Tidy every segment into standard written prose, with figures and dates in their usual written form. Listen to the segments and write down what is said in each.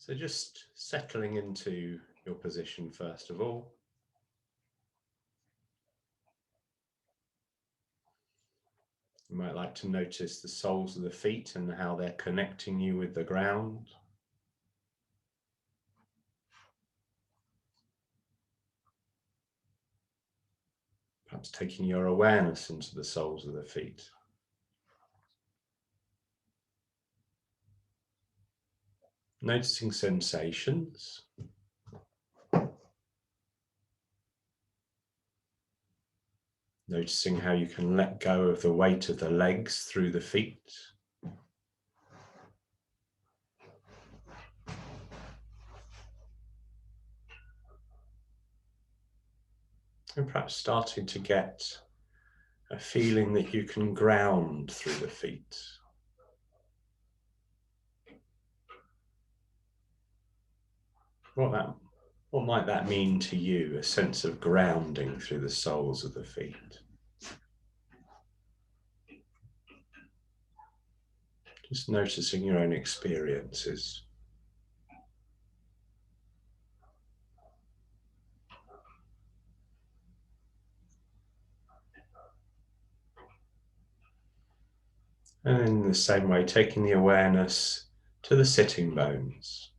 So just settling into your position first of all. You might like to notice the soles of the feet and how they're connecting you with the ground. Perhaps taking your awareness into the soles of the feet. Noticing sensations. Noticing how you can let go of the weight of the legs through the feet. And perhaps starting to get a feeling that you can ground through the feet. What might that mean to you, a sense of grounding through the soles of the feet? Just noticing your own experiences. And in the same way, taking the awareness to the sitting bones.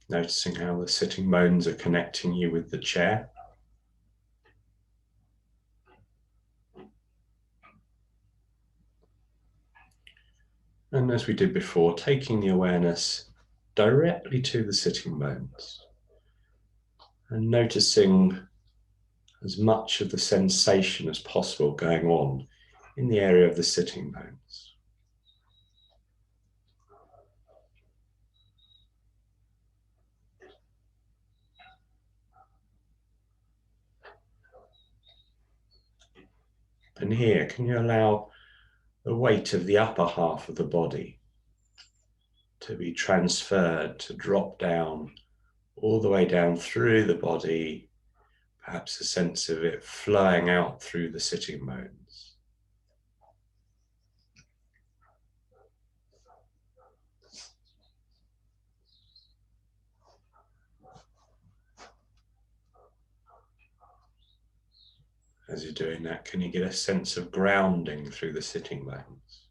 Noticing how the sitting bones are connecting you with the chair. And as we did before, taking the awareness directly to the sitting bones. And noticing as much of the sensation as possible going on in the area of the sitting bones. And here, can you allow the weight of the upper half of the body to be transferred, to drop down, all the way down through the body, perhaps a sense of it flowing out through the sitting bones. As you're doing that, can you get a sense of grounding through the sitting bones?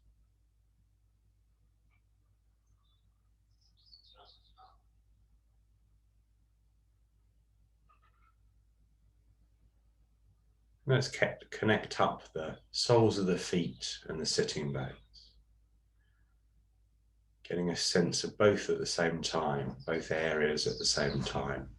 Let's connect up the soles of the feet and the sitting bones. Getting a sense of both at the same time, both areas at the same time.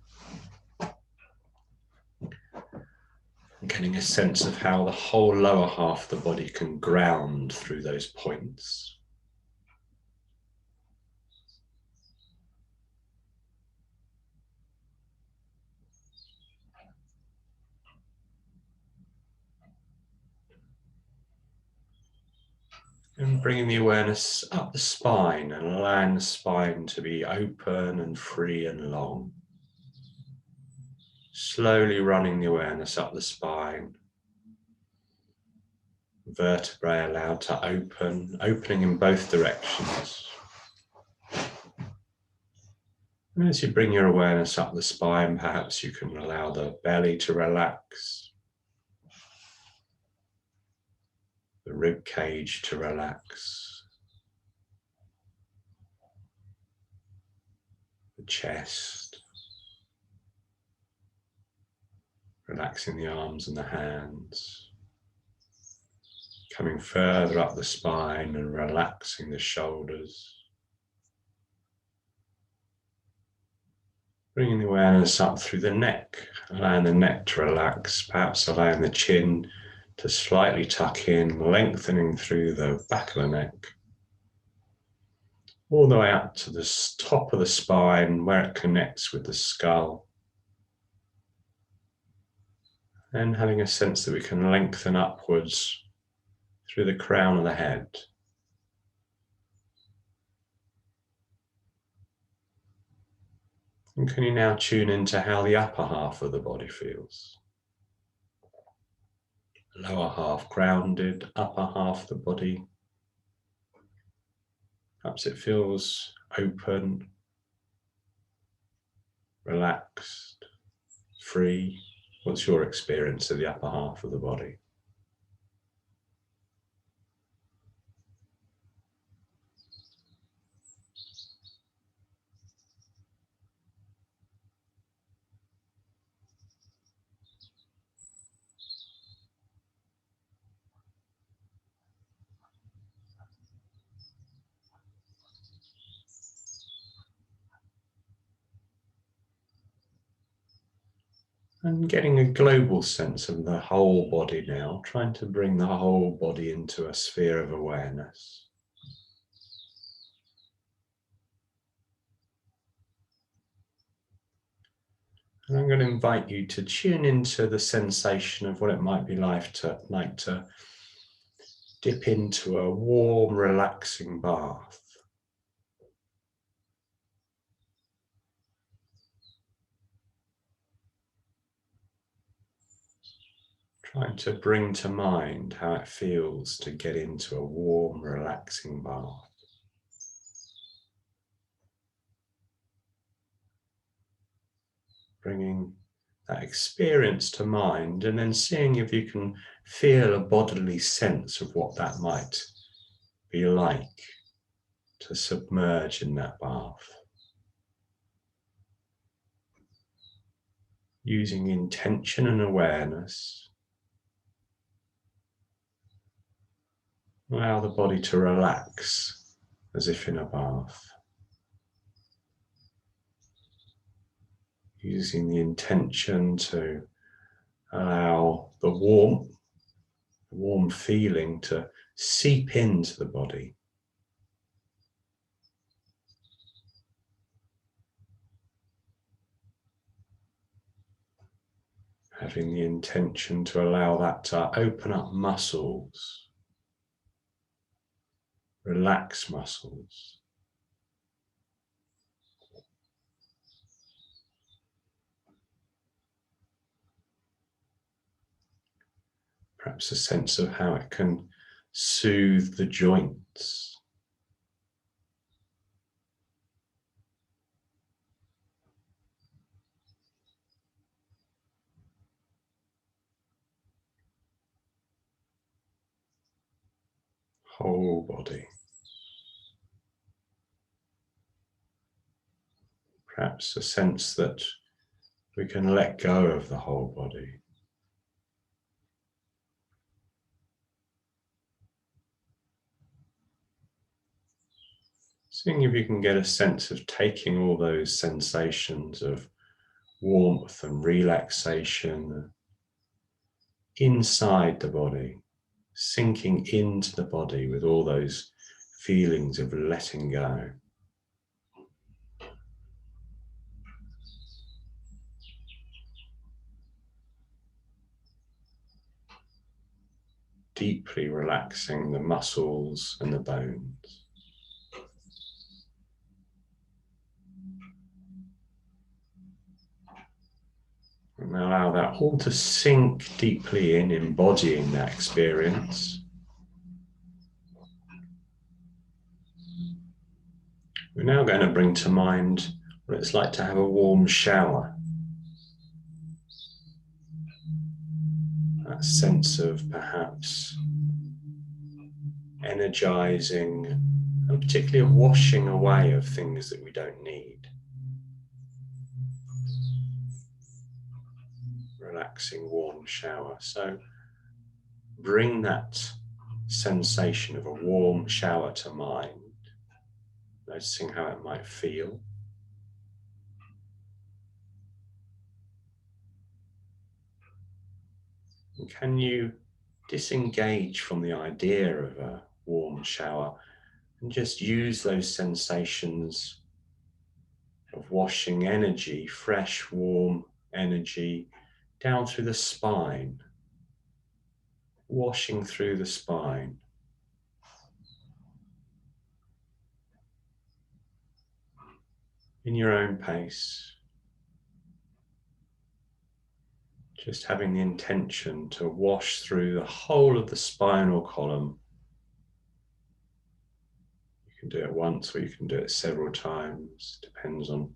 And getting a sense of how the whole lower half of the body can ground through those points. And bringing the awareness up the spine and allowing the spine to be open and free and long. Slowly running the awareness up the spine. Vertebrae allowed to opening in both directions. And as you bring your awareness up the spine, perhaps you can allow the belly to relax. The rib cage to relax. The chest. Relaxing the arms and the hands. Coming further up the spine and relaxing the shoulders. Bringing the awareness up through the neck, allowing the neck to relax, perhaps allowing the chin to slightly tuck in, lengthening through the back of the neck. All the way up to the top of the spine where it connects with the skull. And having a sense that we can lengthen upwards through the crown of the head. And can you now tune into how the upper half of the body feels? Lower half grounded, upper half of the body Perhaps it feels open, relaxed, free. What's your experience of the upper half of the body? And getting a global sense of the whole body now, trying to bring the whole body into a sphere of awareness. And I'm going to invite you to tune into the sensation of what it might be like to dip into a warm, relaxing bath. Trying to bring to mind how it feels to get into a warm, relaxing bath. Bringing that experience to mind and then seeing if you can feel a bodily sense of what that might be like to submerge in that bath. Using intention and awareness, allow the body to relax as if in a bath. Using the intention to allow the warm feeling to seep into the body. Having the intention to allow that to open up muscles, relax muscles. Perhaps a sense of how it can soothe the joints. Whole body. Perhaps a sense that we can let go of the whole body. Seeing if you can get a sense of taking all those sensations of warmth and relaxation inside the body, sinking into the body with all those feelings of letting go. Deeply relaxing the muscles and the bones. And allow that all to sink deeply in, embodying that experience. We're now going to bring to mind what it's like to have a warm shower. That sense of perhaps energizing and particularly a washing away of things that we don't need. Relaxing warm shower. So bring that sensation of a warm shower to mind, noticing how it might feel. And can you disengage from the idea of a warm shower and just use those sensations of washing energy, fresh, warm energy, down through the spine, washing through the spine. In your own pace, just having the intention to wash through the whole of the spinal column. You You can do it once or you can do it several times, depends on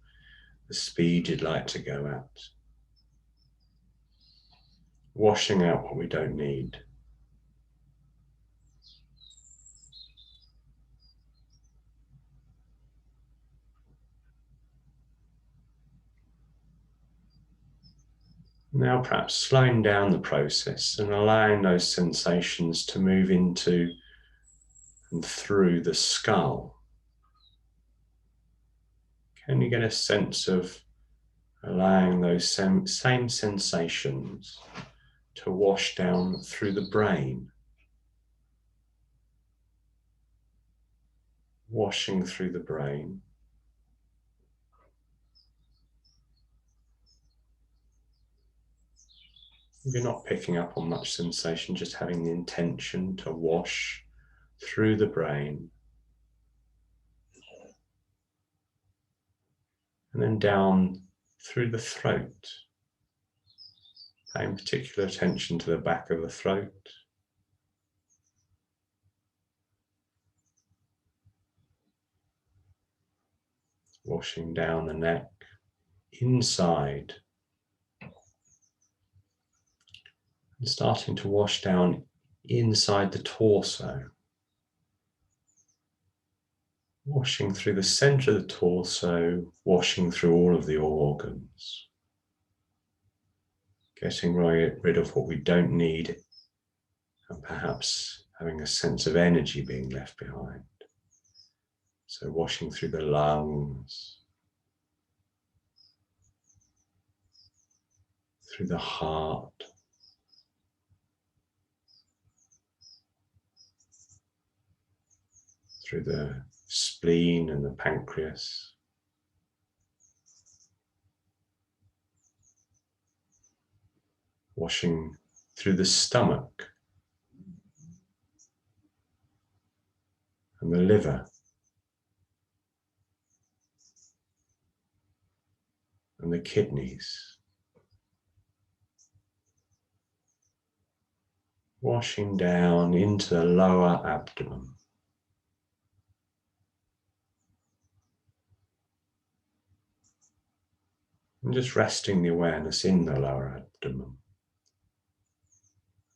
the speed you'd like to go at. Washing out what we don't need. Now perhaps slowing down the process and allowing those sensations to move into and through the skull. Can you get a sense of allowing those same sensations to wash down through the brain? Washing through the brain. If you're not picking up on much sensation, just having the intention to wash through the brain and then down through the throat, paying particular attention to the back of the throat, washing down the neck, inside, and starting to wash down inside the torso, washing through the center of the torso, washing through all of the organs, getting rid of what we don't need, and perhaps having a sense of energy being left behind. So washing through the lungs, through the heart, through the spleen and the pancreas, washing through the stomach and the liver and the kidneys, washing down into the lower abdomen. And just resting the awareness in the lower abdomen.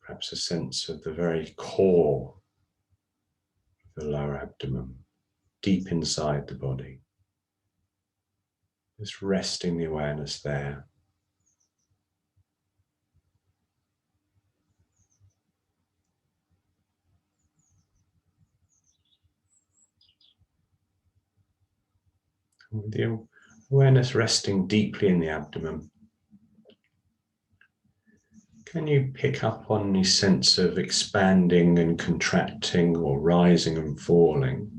Perhaps a sense of the very core of the lower abdomen, deep inside the body. Just resting the awareness there. With the awareness resting deeply in the abdomen, can you pick up on any sense of expanding and contracting or rising and falling?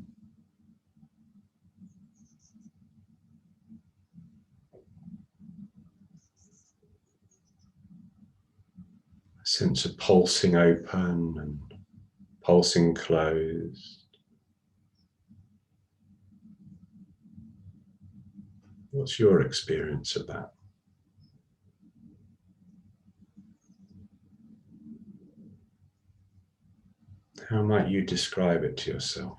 A sense of pulsing open and pulsing closed. What's your experience of that? How might you describe it to yourself?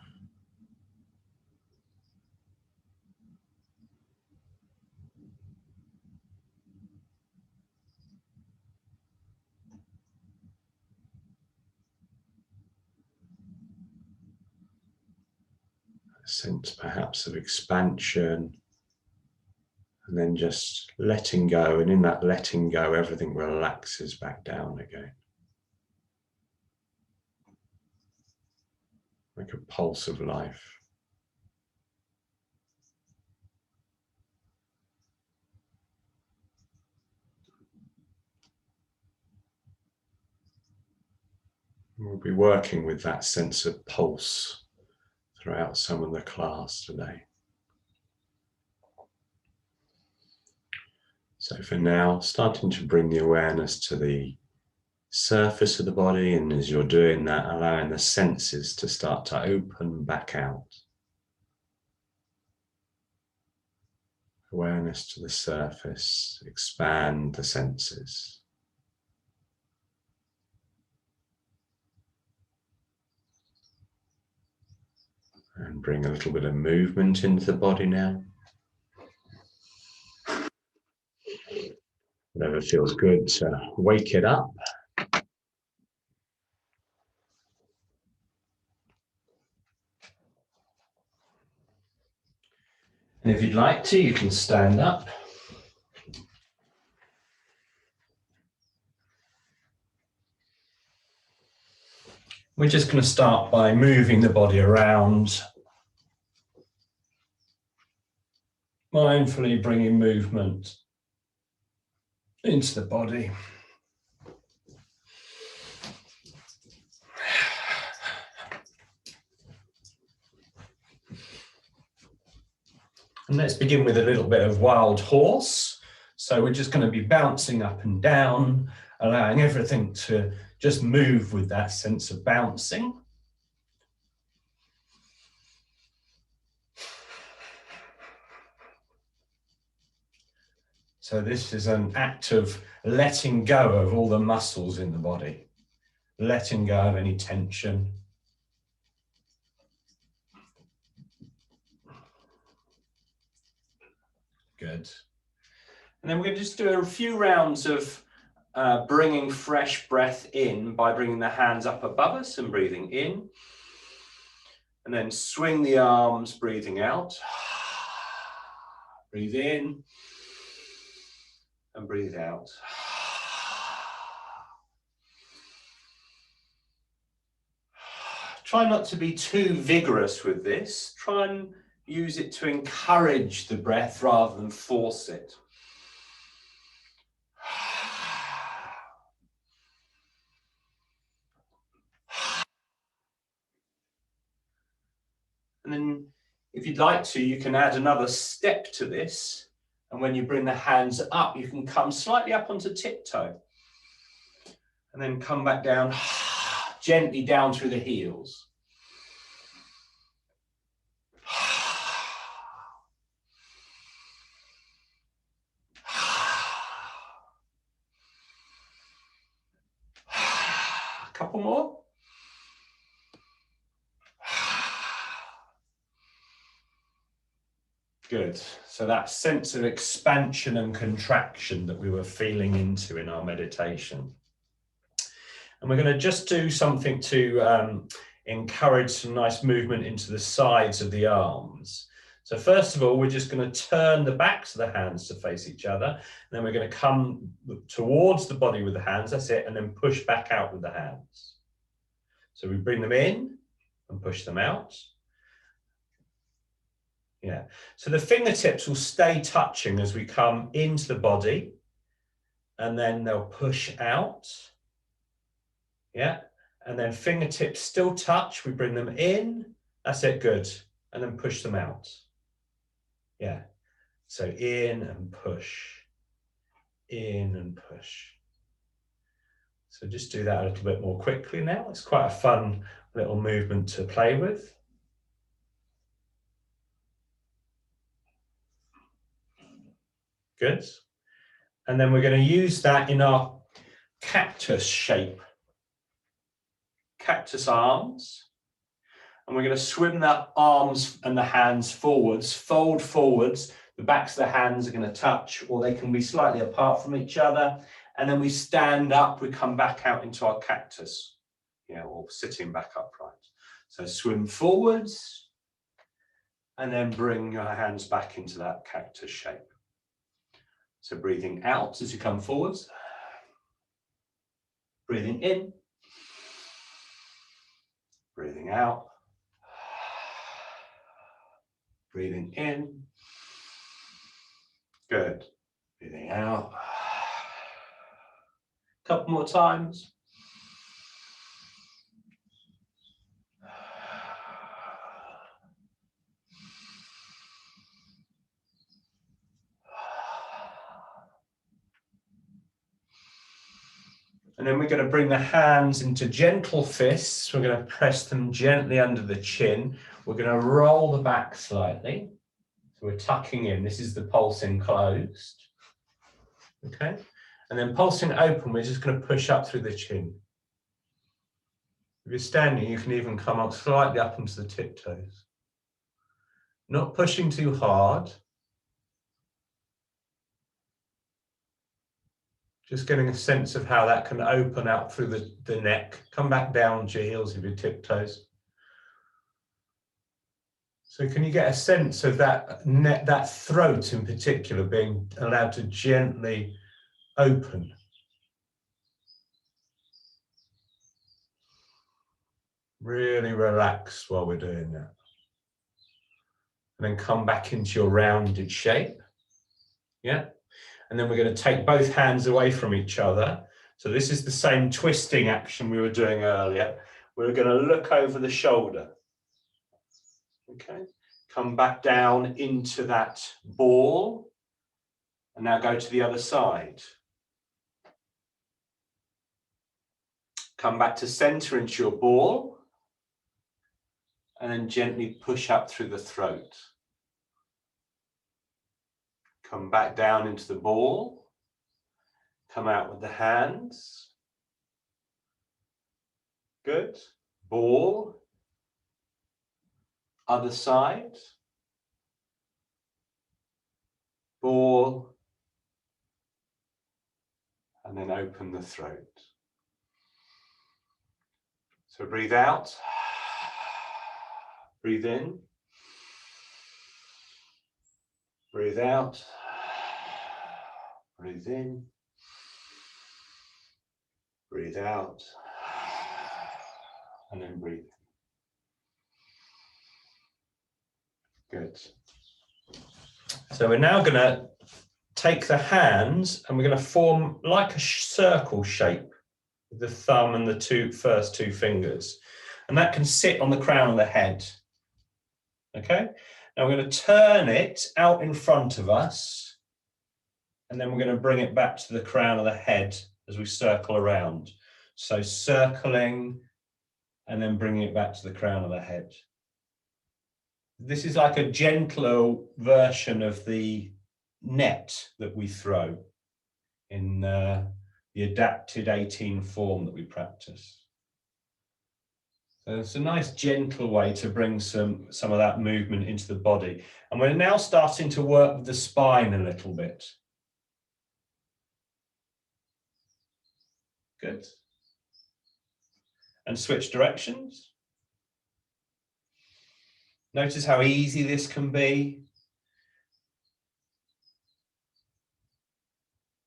A sense perhaps of expansion, and then just letting go, and in that letting go, everything relaxes back down again. Like a pulse of life. We'll be working with that sense of pulse throughout some of the class today. So for now, starting to bring the awareness to the surface of the body, and as you're doing that, allowing the senses to start to open back out. Awareness to the surface, expand the senses. And bring a little bit of movement into the body now. Whatever feels good to wake it up. And if you'd like to, you can stand up. We're just going to start by moving the body around, mindfully bringing movement into the body. And let's begin with a little bit of wild horse. So we're just going to be bouncing up and down, allowing everything to just move with that sense of bouncing. So this is an act of letting go of all the muscles in the body, letting go of any tension. Good. And then we're going to just do a few rounds of bringing fresh breath in by bringing the hands up above us and breathing in. And then swing the arms, breathing out. Breathe in and breathe out. Try not to be too vigorous with this. Try and use it to encourage the breath rather than force it. And then if you'd like to, you can add another step to this. And when you bring the hands up, you can come slightly up onto tiptoe. And then come back down, gently down through the heels. A couple more. Good. So that sense of expansion and contraction that we were feeling into in our meditation. And we're going to just do something to encourage some nice movement into the sides of the arms. So first of all, we're just going to turn the backs of the hands to face each other. And then we're going to come towards the body with the hands, that's it, and then push back out with the hands. So we bring them in and push them out. Yeah, so the fingertips will stay touching as we come into the body, and then they'll push out. Yeah, and then fingertips still touch, we bring them in, that's it, good, and then push them out. Yeah, so in and push, in and push. So just do that a little bit more quickly now. It's quite a fun little movement to play with. Good. And then we're going to use that in our cactus shape. Cactus arms. And we're going to swim the arms and the hands forwards, fold forwards. The backs of the hands are going to touch, or they can be slightly apart from each other. And then we stand up, we come back out into our cactus. Yeah, or sitting back upright. So swim forwards, and then bring your hands back into that cactus shape. So breathing out as you come forwards, breathing in, breathing out, breathing in, good, breathing out, a couple more times. And then we're going to bring the hands into gentle fists. We're going to press them gently under the chin. We're going to roll the back slightly. So we're tucking in. This is the pulsing closed. Okay. And then pulsing open, we're just going to push up through the chin. If you're standing, you can even come up slightly up into the tiptoes. Not pushing too hard. Just getting a sense of how that can open out through the neck. Come back down to your heels of your tiptoes. So can you get a sense of that that throat in particular being allowed to gently open? Really relax while we're doing that. And then come back into your rounded shape. Yeah. And then we're going to take both hands away from each other. So this is the same twisting action we were doing earlier. We're going to look over the shoulder. Okay. Come back down into that ball. And now go to the other side. Come back to center into your ball. And then gently push up through the throat. Come back down into the ball. Come out with the hands. Good. Ball. Other side. Ball. And then open the throat. So breathe out. Breathe in. Breathe out. Breathe in. Breathe out. And then breathe in. Good. So we're now going to take the hands and we're going to form like a circle shape with the thumb and the first two fingers. And that can sit on the crown of the head. Okay? Now we're going to turn it out in front of us. And then we're going to bring it back to the crown of the head as we circle around. So circling and then bringing it back to the crown of the head. This is like a gentler version of the net that we throw in the adapted 18 form that we practice. So it's a nice gentle way to bring some of that movement into the body. And we're now starting to work with the spine a little bit. Good. And switch directions. Notice how easy this can be.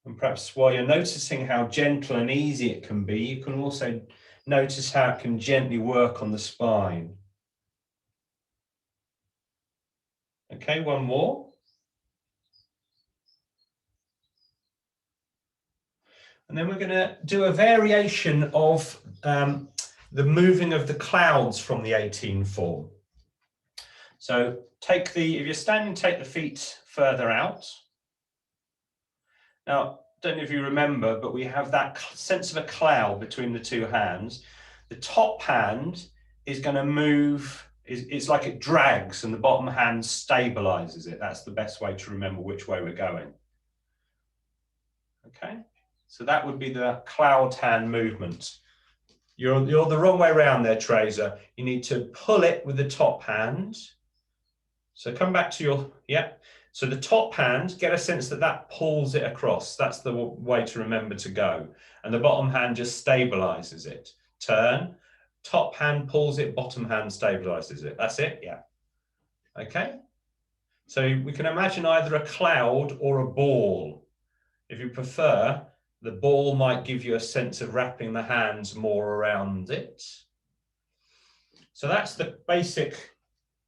And perhaps while you're noticing how gentle and easy it can be, you can also notice how it can gently work on the spine. Okay, one more. And then we're going to do a variation of the moving of the clouds from the 18 form. So if you're standing, take the feet further out. Now, don't know if you remember, but we have that sense of a cloud between the two hands. The top hand is going to move, it's like it drags and the bottom hand stabilizes it. That's the best way to remember which way we're going. Okay, so that would be the cloud hand movement. You're the wrong way around there, Teresa. You need to pull it with the top hand. So come back to your, yeah. So the top hand, get a sense that that pulls it across. That's the way to remember to go. And the bottom hand just stabilizes it. Turn, top hand pulls it, bottom hand stabilizes it. That's it, yeah. Okay. So we can imagine either a cloud or a ball. If you prefer, the ball might give you a sense of wrapping the hands more around it. So that's the basic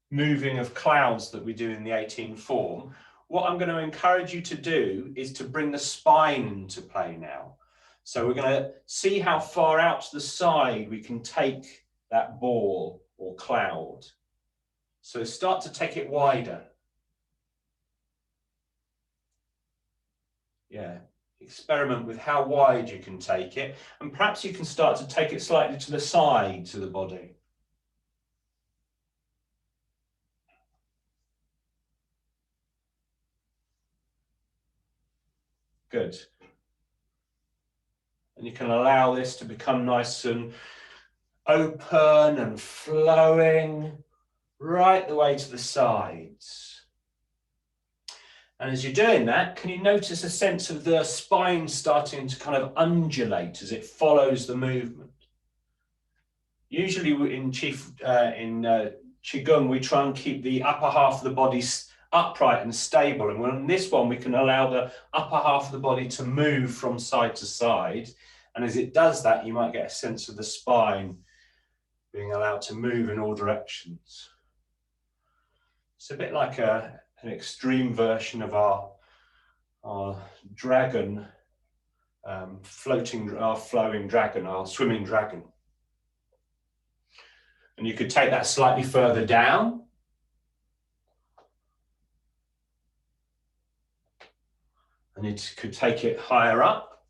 moving of clouds that we do in the 18 form. What I'm going to encourage you to do is to bring the spine into play now. So we're going to see how far out to the side we can take that ball or cloud. So start to take it wider. Yeah, experiment with how wide you can take it. And perhaps you can start to take it slightly to the side to the body. Good. And you can allow this to become nice and open and flowing. right the way to the sides. And as you're doing that, can you notice a sense of the spine starting to kind of undulate as it follows the movement? Usually in QiGong, we try and keep the upper half of the body upright and stable. And on this one, we can allow the upper half of the body to move from side to side. And as it does that, you might get a sense of the spine being allowed to move in all directions. It's a bit like an extreme version of our dragon, flowing dragon, our swimming dragon. And you could take that slightly further down. And it could take it higher up.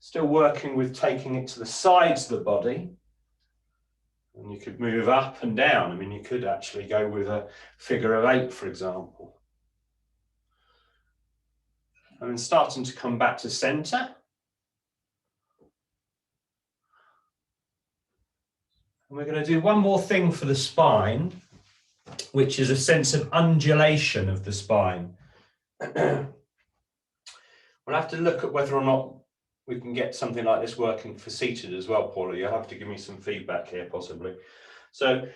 Still working with taking it to the sides of the body. And you could move up and down. I mean, you could actually go with a figure of 8, for example. And then starting to come back to center. And we're going to do one more thing for the spine, which is a sense of undulation of the spine. We'll have to look at whether or not we can get something like this working for seated as well, Paula. You'll have to give me some feedback here, possibly. So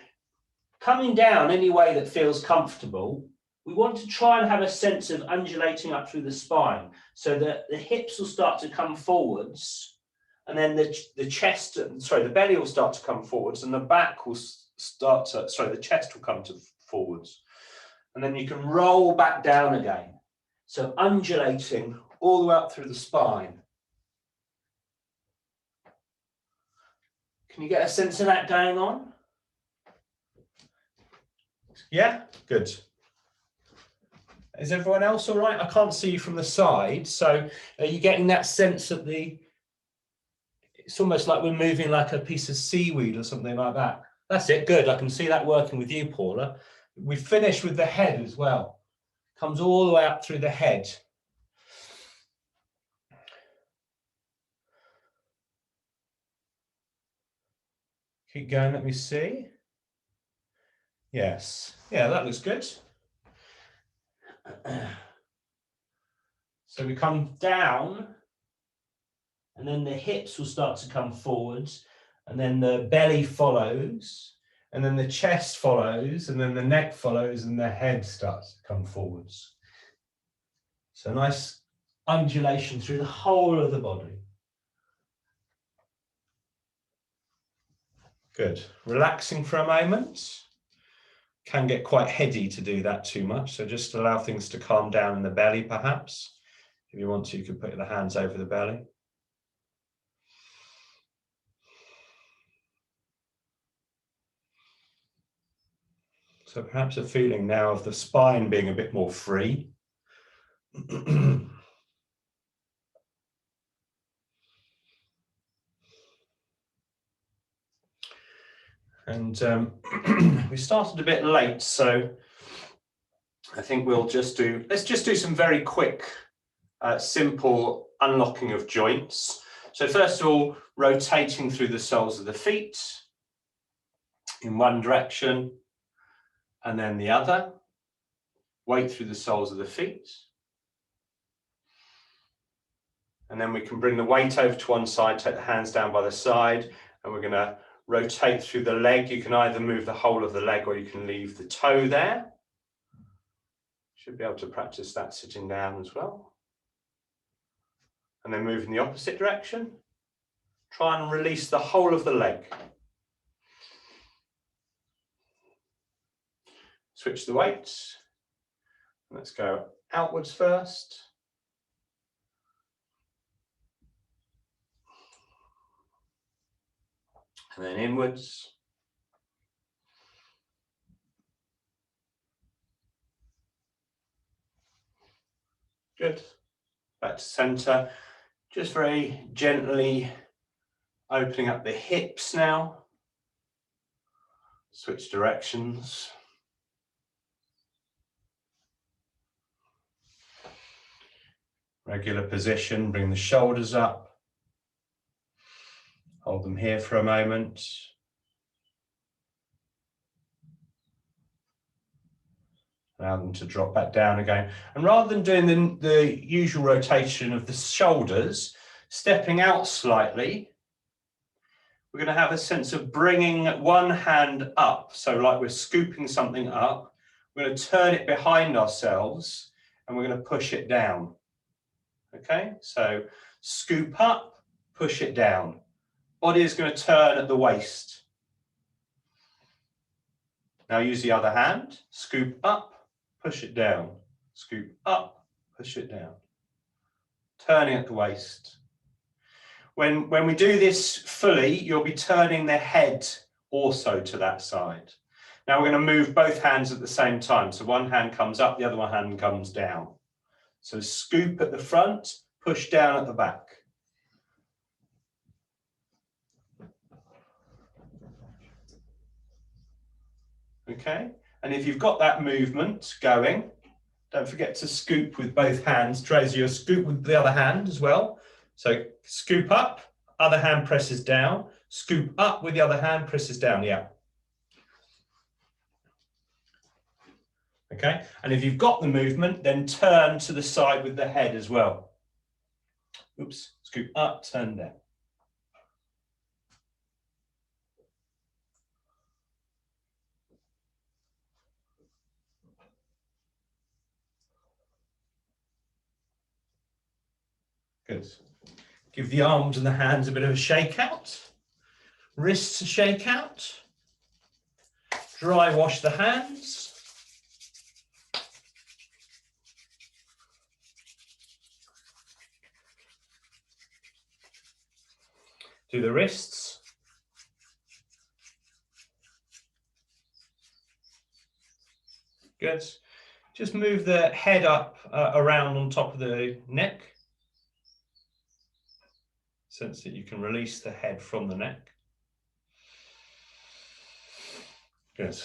coming down any way that feels comfortable, we want to try and have a sense of undulating up through the spine so that the hips will start to come forwards, and then the belly will start to come forwards, and the back will the chest will come forwards. And then you can roll back down again. So undulating all the way up through the spine. Can you get a sense of that going on? Yeah, good. Is everyone else all right? I can't see you from the side. So are you getting that sense of it's almost like we're moving like a piece of seaweed or something like that. That's it, good. I can see that working with you, Paula. We finish with the head as well. Comes all the way up through the head. Keep going, let me see. Yes, yeah, that looks good. So we come down, and then the hips will start to come forwards, and then the belly follows, and then the chest follows, and then the neck follows, and the head starts to come forwards. So nice undulation through the whole of the body. Good. Relaxing for a moment. Can get quite heady to do that too much, so just allow things to calm down in the belly, perhaps. If you want to, you could put the hands over the belly. So perhaps a feeling now of the spine being a bit more free. And we started a bit late, so I think let's just do some very quick, simple unlocking of joints. So first of all, rotating through the soles of the feet in one direction and then the other. Weight through the soles of the feet. And then we can bring the weight over to one side, take the hands down by the side, and we're going to rotate through the leg. You can either move the whole of the leg or you can leave the toe there. Should be able to practice that sitting down as well. And then move in the opposite direction. Try and release the whole of the leg. Switch the weights. Let's go outwards first. And then inwards. Good. Back to center. Just very gently opening up the hips now. Switch directions. Regular position, bring the shoulders up. Hold them here for a moment. Allow them to drop back down again. And rather than doing the usual rotation of the shoulders, stepping out slightly, we're going to have a sense of bringing one hand up. So like we're scooping something up, we're going to turn it behind ourselves and we're going to push it down. Okay, so scoop up, push it down. Body is going to turn at the waist. Now use the other hand, scoop up, push it down. Scoop up, push it down. Turning at the waist. When we do this fully, you'll be turning the head also to that side. Now we're going to move both hands at the same time. So one hand comes up, the other one hand comes down. So scoop at the front, push down at the back. Okay, and if you've got that movement going, don't forget to scoop with both hands. Tracy, you'll scoop with the other hand as well. So scoop up, other hand presses down, scoop up with the other hand, presses down, yeah. Okay, and if you've got the movement, then turn to the side with the head as well. Oops, scoop up, turn down. Good. Give the arms and the hands a bit of a shake out. Wrists a shake out. Dry wash the hands. Do the wrists. Good. Just move the head up around on top of the neck. Sense that you can release the head from the neck. Good.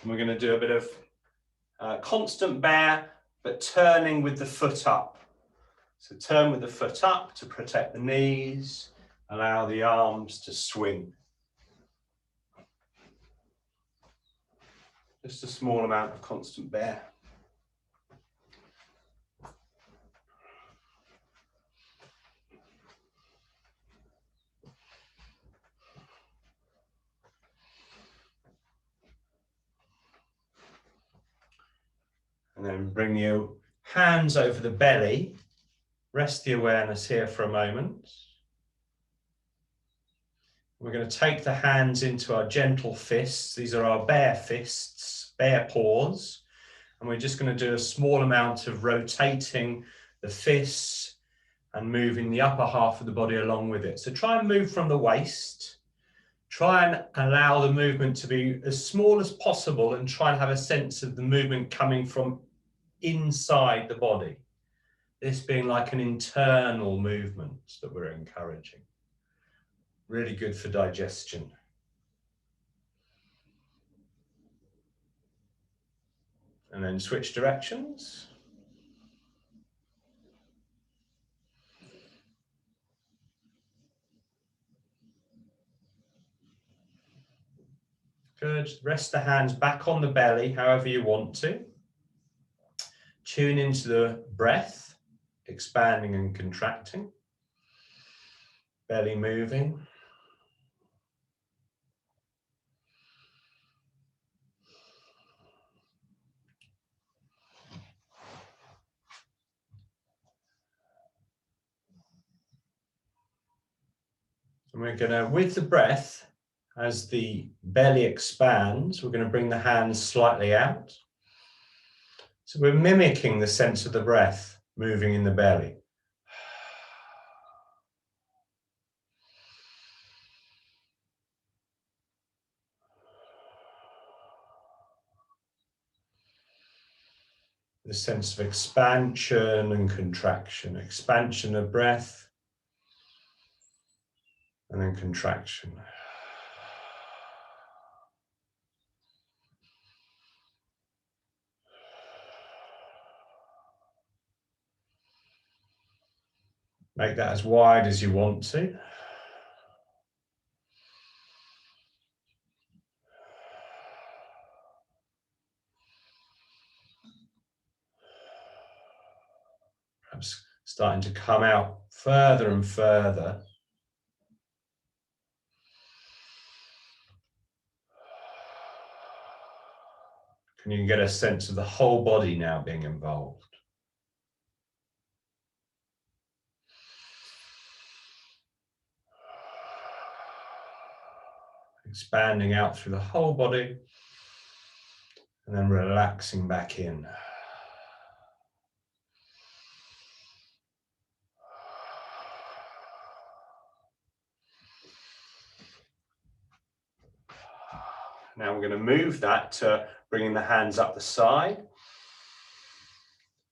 And we're going to do a bit of constant bear, but turning with the foot up. So turn with the foot up to protect the knees, allow the arms to swing. Just a small amount of constant bear. And then bring your hands over the belly. Rest the awareness here for a moment. We're going to take the hands into our gentle fists. These are our bare fists, bare paws. And we're just going to do a small amount of rotating the fists and moving the upper half of the body along with it. So try and move from the waist. Try and allow the movement to be as small as possible and try and have a sense of the movement coming from inside the body. This being like an internal movement that we're encouraging. Really good for digestion. And then switch directions. Good. Rest the hands back on the belly, however you want to. Tune into the breath, expanding and contracting. Belly moving. And we're going to, with the breath, as the belly expands, we're going to bring the hands slightly out. So we're mimicking the sense of the breath moving in the belly. The sense of expansion and contraction, expansion of breath, and then contraction. Make that as wide as you want to. Perhaps starting to come out further and further. Can you get a sense of the whole body now being involved? Expanding out through the whole body and then relaxing back in. Now we're going to move that to bringing the hands up the side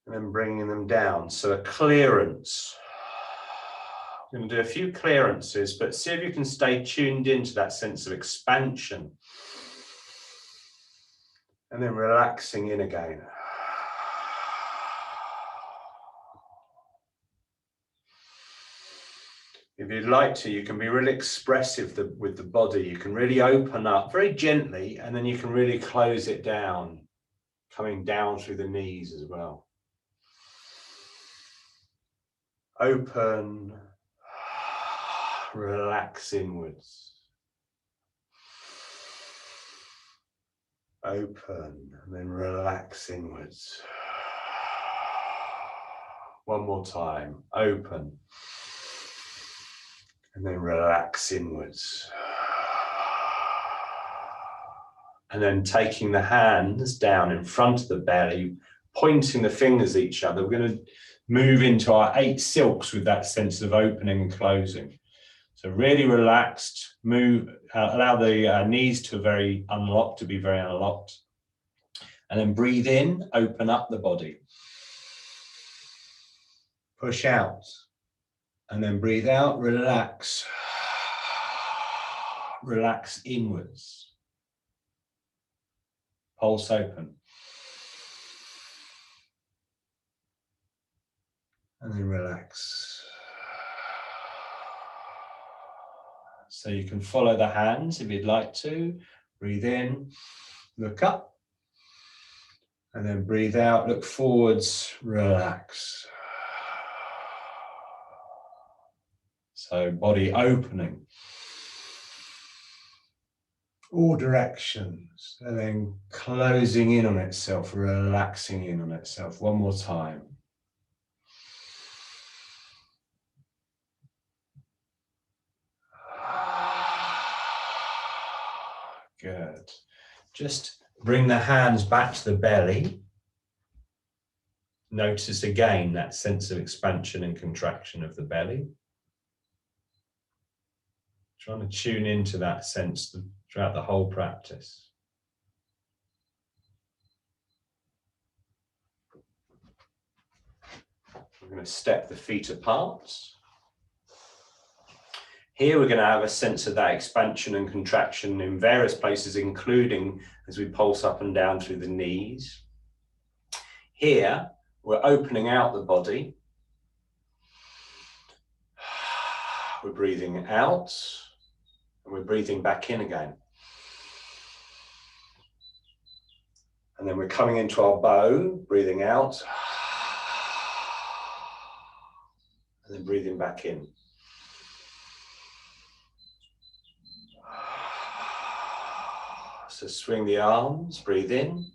and then bringing them down. So a clearance. I'm going to do a few clearances, but see if you can stay tuned into that sense of expansion. And then relaxing in again. If you'd like to, you can be really expressive with the body. You can really open up very gently, and then you can really close it down, coming down through the knees as well. Open, relax inwards. Open, and then relax inwards. One more time. Open. And then relax inwards. And then taking the hands down in front of the belly, pointing the fingers at each other. We're going to move into our 8 silks with that sense of opening and closing. So really relaxed, move, allow the knees to be very unlocked. And then breathe in, open up the body. Push out. And then breathe out, relax. Relax inwards. Pulse open. And then relax. So you can follow the hands if you'd like to. Breathe in, look up. And then breathe out, look forwards, relax. So body opening. All directions, and then closing in on itself, relaxing in on itself. One more time. Good. Just bring the hands back to the belly. Notice again that sense of expansion and contraction of the belly. Trying to tune into that sense throughout the whole practice. We're going to step the feet apart. Here we're going to have a sense of that expansion and contraction in various places, including as we pulse up and down through the knees. Here, we're opening out the body. We're breathing out, and we're breathing back in again. And then we're coming into our bow, breathing out, and then breathing back in. So swing the arms, breathe in, and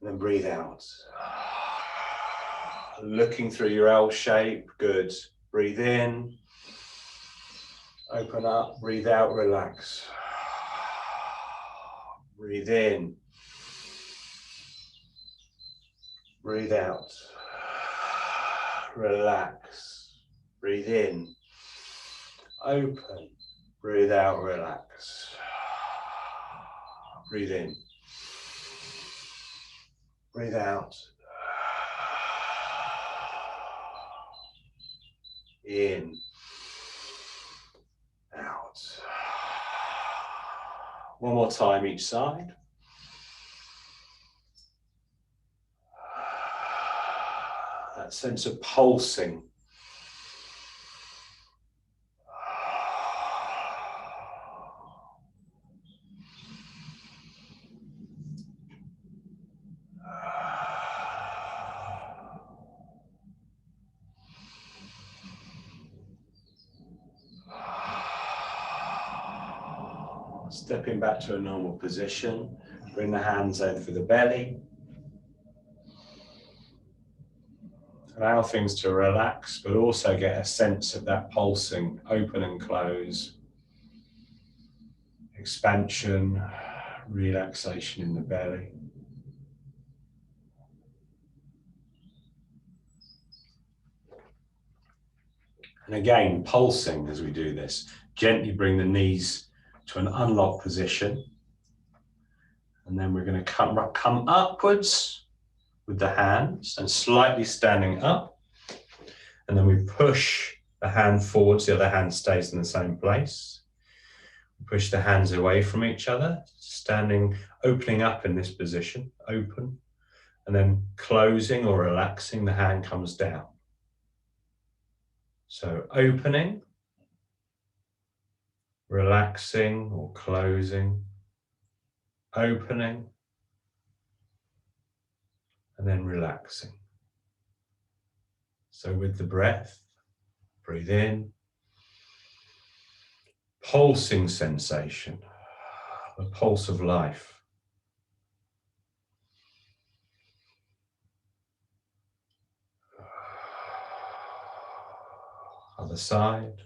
then breathe out. Looking through your L shape, good. Breathe in, open up, breathe out, relax. Breathe in, breathe out, relax. Breathe in, open, breathe out, relax. Breathe in, breathe out. In, out. One more time each side. That sense of pulsing. Stepping back to a normal position, bring the hands over the belly. Allow things to relax, but also get a sense of that pulsing, open and close, expansion, relaxation in the belly. And again, pulsing as we do this. Gently bring the knees to an unlocked position. And then we're going to come upwards with the hands and slightly standing up. And then we push the hand forwards, the other hand stays in the same place. Push the hands away from each other, standing, opening up in this position, open. And then closing or relaxing, the hand comes down. So opening, relaxing or closing, opening, and then relaxing. So with the breath, breathe in, pulsing sensation, the pulse of life. Other side.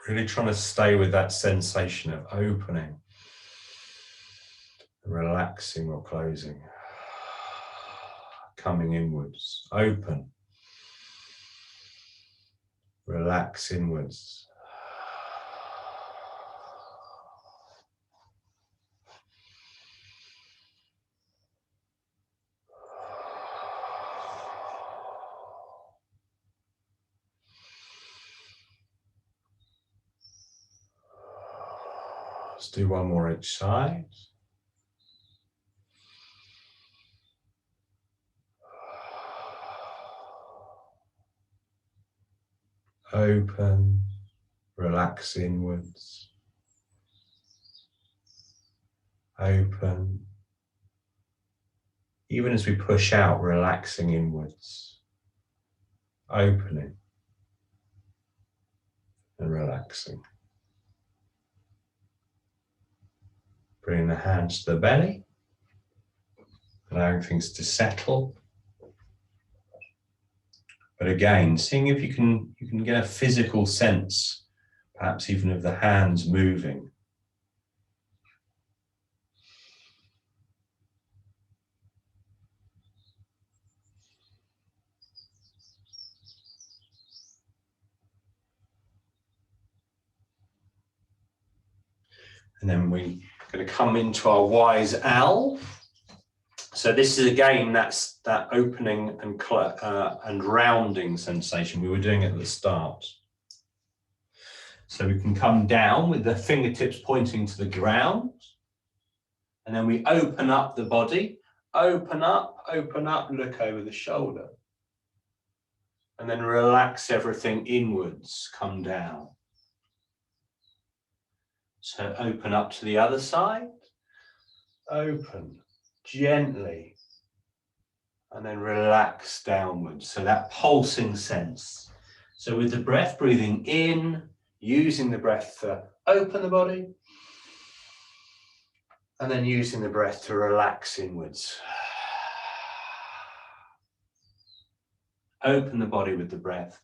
Really trying to stay with that sensation of opening, relaxing or closing, coming inwards, open, relax inwards. Let's do one more each side. Open, relax inwards. Open. Even as we push out, relaxing inwards. Opening and relaxing. Bringing the hands to the belly, allowing things to settle. But again, seeing if you can get a physical sense, perhaps even of the hands moving. And then we're going to come into our wise owl. So this is again that opening and rounding sensation we were doing at the start. So we can come down with the fingertips pointing to the ground. And then we open up the body, open up, look over the shoulder. And then relax everything inwards, come down. So open up to the other side, open, gently, and then relax downwards. So that pulsing sense. So with the breath, breathing in, using the breath to open the body, and then using the breath to relax inwards. Open the body with the breath,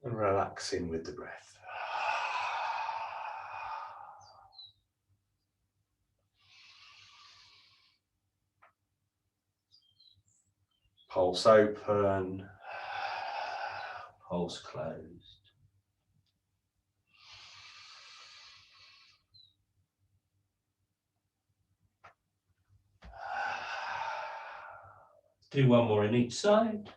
and relax in with the breath. Pulse open, pulse closed. Do one more in each side.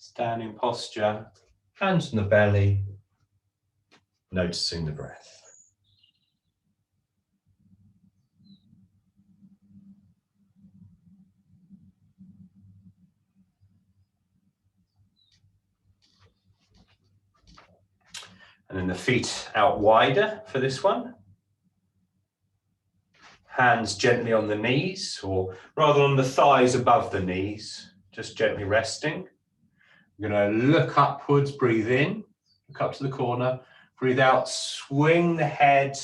Standing posture, hands on the belly, noticing the breath. And then the feet out wider for this one. Hands gently on the knees, or rather on the thighs above the knees, just gently resting. You're going to look upwards, breathe in, look up to the corner, breathe out, swing the head,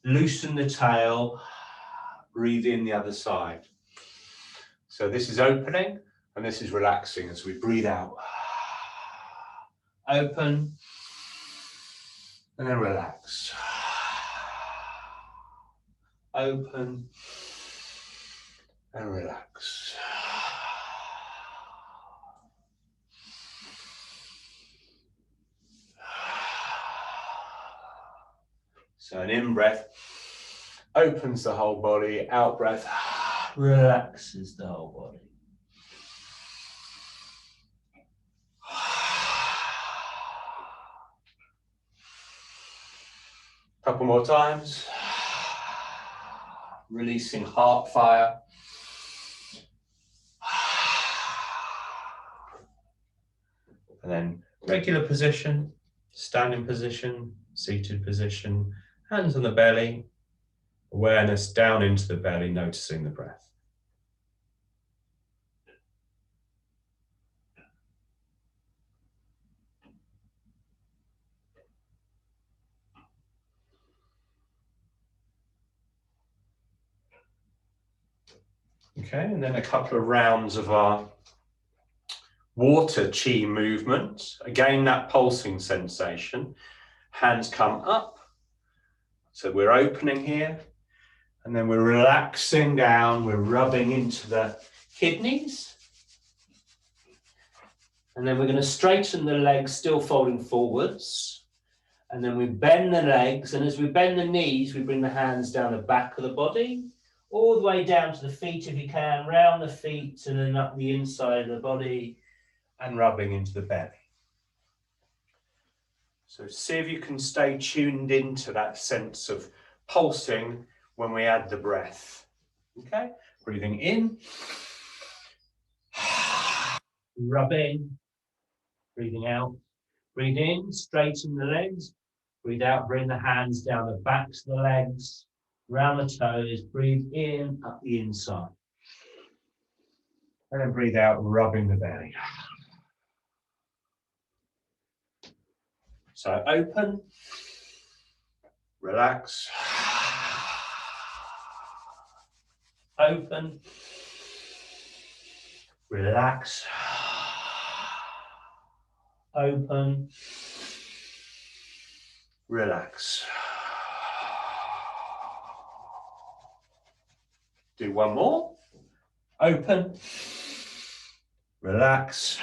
loosen the tail, breathe in the other side. So this is opening and this is relaxing as we breathe out. Open and then relax. Open and relax. So an in-breath opens the whole body, out-breath relaxes the whole body. Couple more times. Releasing heart fire. And then regular position, standing position, seated position, hands on the belly, awareness down into the belly, noticing the breath. Okay, and then a couple of rounds of our water chi movement. Again, that pulsing sensation. Hands come up. So we're opening here. And then we're relaxing down. We're rubbing into the kidneys. And then we're going to straighten the legs, still folding forwards. And then we bend the legs. And as we bend the knees, we bring the hands down the back of the body, all the way down to the feet if you can, round the feet and then up the inside of the body and rubbing into the belly. So see if you can stay tuned into that sense of pulsing when we add the breath. Okay, breathing in, rubbing, breathing out, breathe in, straighten the legs, breathe out, bring the hands down the backs of the legs, round the toes, breathe in, up the inside. And then breathe out, rubbing the belly. So open, relax, open, relax, open, relax. Do one more. Open, relax,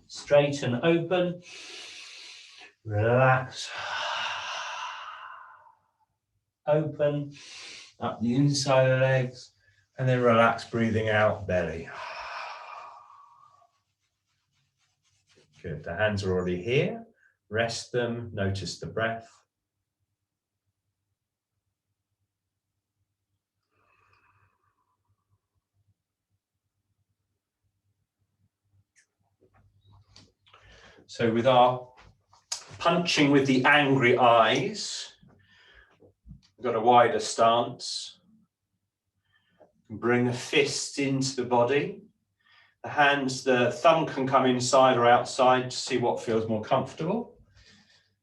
straighten, open, relax, open, up the inside of the legs, and then relax, breathing out, belly. Good, the hands are already here. Rest them, notice the breath. So with our punching with the angry eyes, we've got a wider stance. Bring the fist into the body. The hands, the thumb can come inside or outside to see what feels more comfortable.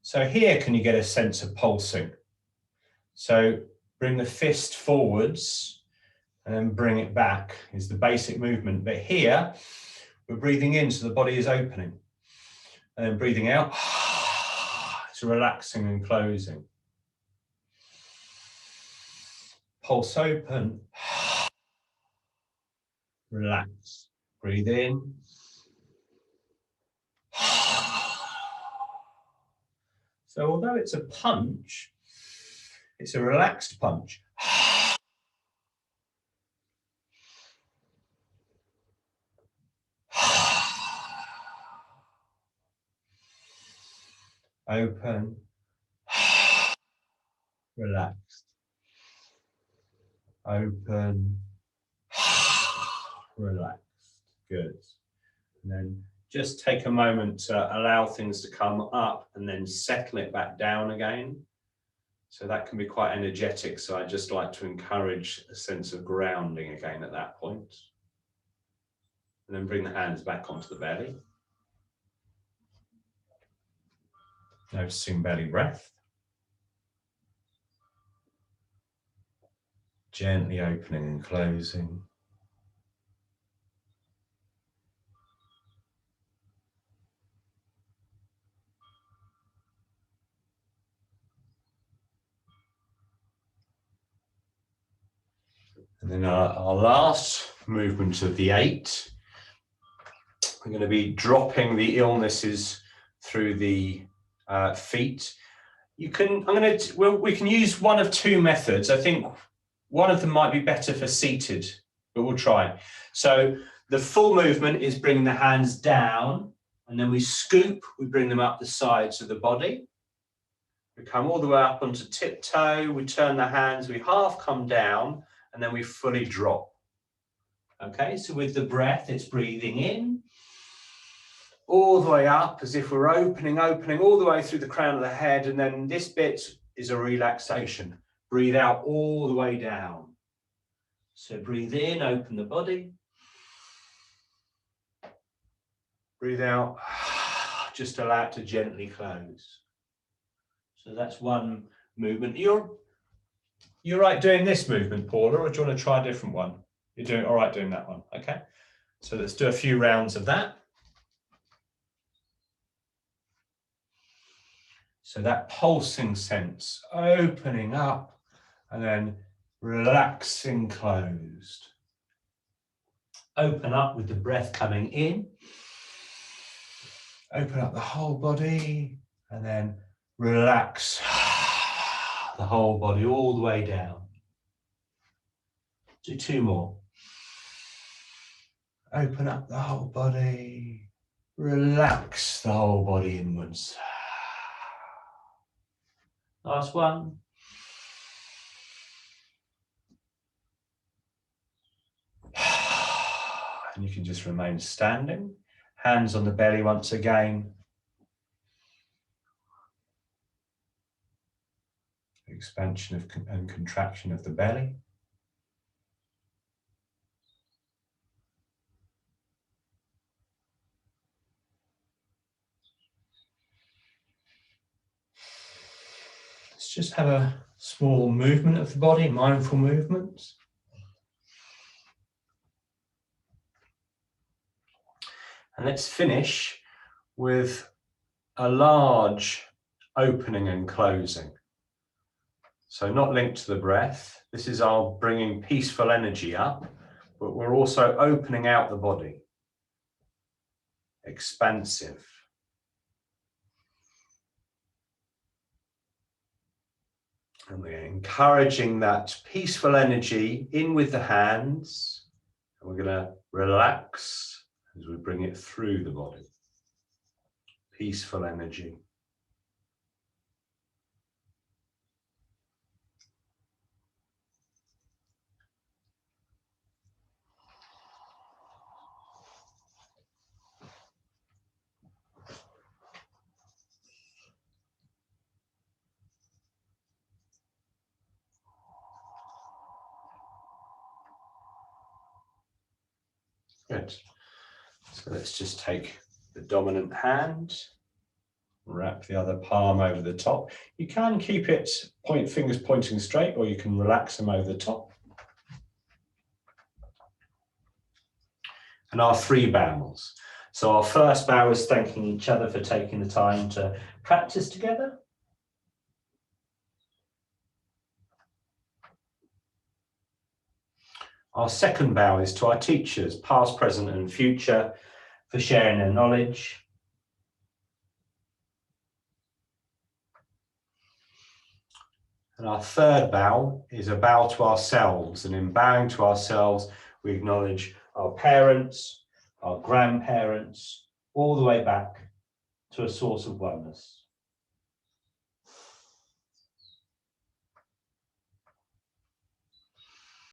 So here, can you get a sense of pulsing? So bring the fist forwards and then bring it back is the basic movement. But here, we're breathing in so the body is opening. And then breathing out, it's relaxing and closing. Pulse open, relax. Breathe in. So although it's a punch, it's a relaxed punch. Open. Relaxed. Open. Relaxed. Good. And then just take a moment to allow things to come up and then settle it back down again. So that can be quite energetic. So I just like to encourage a sense of grounding again at that point. And then bring the hands back onto the belly. Noticing belly breath. Gently opening and closing. And then our last movement of the 8. We're going to be dropping the illnesses through the feet. We can use one of 2 methods. I think one of them might be better for seated, but we'll try. So the full movement is bringing the hands down, and then we scoop, we bring them up the sides of the body. We come all the way up onto tiptoe, we turn the hands, we half come down, and then we fully drop. Okay, so with the breath, it's breathing in, all the way up as if we're opening all the way through the crown of the head, and then this bit is a relaxation. Breathe out all the way down. So breathe in, open the body. Breathe out, just allow it to gently close. So that's one movement. You're right doing this movement, Paula, or do you want to try a different one? You're doing all right doing that one, okay? So let's do a few rounds of that. So that pulsing sense, opening up and then relaxing closed. Open up with the breath coming in. Open up the whole body and then relax the whole body all the way down. Do 2 more. Open up the whole body. Relax the whole body inwards. Last one. And you can just remain standing. Hands on the belly once again. Expansion and contraction of the belly. Let's just have a small movement of the body, mindful movements. And let's finish with a large opening and closing. So not linked to the breath. This is our bringing peaceful energy up, but we're also opening out the body. Expansive. And we're encouraging that peaceful energy in with the hands. And we're going to relax as we bring it through the body. Peaceful energy. Good. So let's just take the dominant hand, wrap the other palm over the top. You can keep it fingers pointing straight, or you can relax them over the top. And our 3 bows. So our first bow is thanking each other for taking the time to practice together. Our second bow is to our teachers, past, present, and future, for sharing their knowledge. And our third bow is a bow to ourselves, and in bowing to ourselves, we acknowledge our parents, our grandparents, all the way back to a source of oneness.